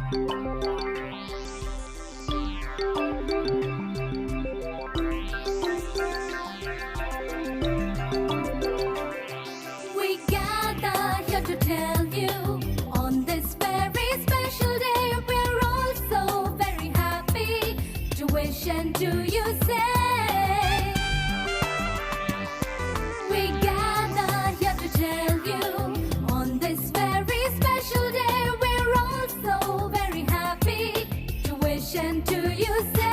We gather here to tell you on this very special day we're all so very happy to wish and to you say. We gather here to tell you on this very special day we're all so very happy to wish and to you say.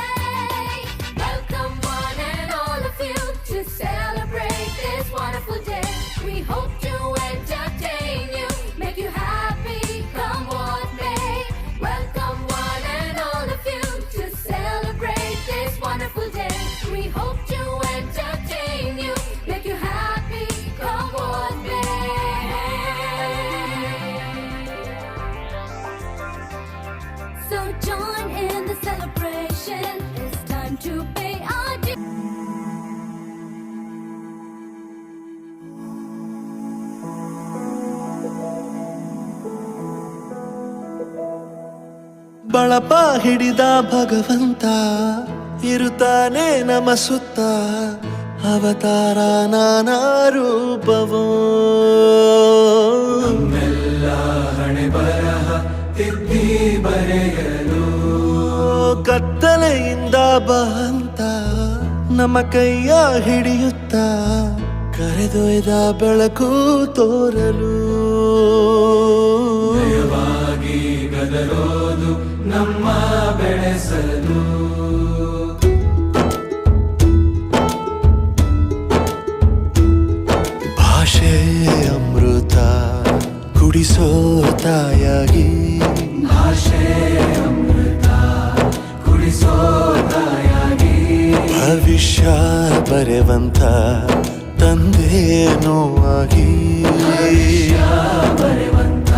Welcome one and all of you to celebrate this wonderful day. We hope to entertain you, make you happy, come what may. Welcome one and all of you to celebrate this wonderful day. We hope to entertain you, make you happy, come what may. So join in the celebration, it's time to pay our due. ಬಳಪ ಹಿಡಿದ ಭಗವಂತ ಇರುತ್ತಾನೆ ನಮ ಸುತ್ತ ಅವತಾರ ನಾನಾ ರೂಪವೋ ಹಣೆ ಬರಹ ತಿದ್ದಿ ಬರೆಯಲು ಕತ್ತಲೆಯಿಂದ ಬಂತ ನಮ್ಮ ಕೈಯ ಹಿಡಿಯುತ್ತ ಕರೆದೊಯ್ದ ಬೆಳಕು ತೋರಲು ಗದರೋದು ನಮ್ಮ ಬೆಳೆಸಲು ಭಾಷೆ ಅಮೃತ ಕುಡಿಸೋ ತಾಯಾಗಿ ಭಾಷೆ ಅಮೃತ ಕುಡಿಸೋ ತಾಯಾಗಿ ಭವಿಷ್ಯ ಬರೆವಂತ ತಂದೇನೋ ಆಗಿ ಬರೆವಂತ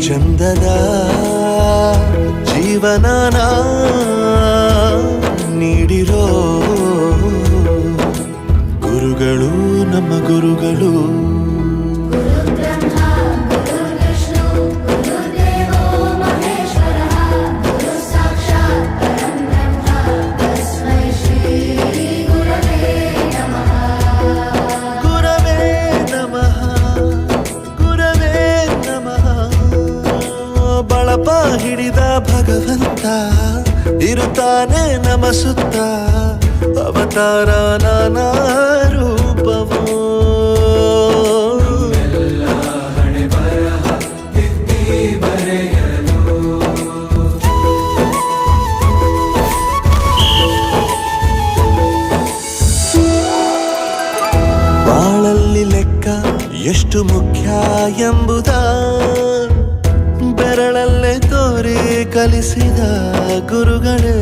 ಚಂದದ ಜೀವನನ ನೀಡಿರೋ ಗುರುಗಳು ನಮ್ಮ ಗುರುಗಳು ಬಳಪ ಹಿಡಿದ ಭಗವಂತ ಇರುತ್ತಾನೆ ನಮ ಸುತ್ತ ಅವತಾರ ನಾನಾ ರೂಪವೋ ಹಣೆ ಬರಹ ತಿದ್ದಿ ಬರೆಯಲು ಬಾಳಲ್ಲಿ ಲೆಕ್ಕ ಎಷ್ಟು ಮುಖ್ಯ ಎಂಬುದ ಬೆರಳಲ್ಲೇ ತೋರಿ ಕಲಿಸಿದ ಗುರುಗಳೇ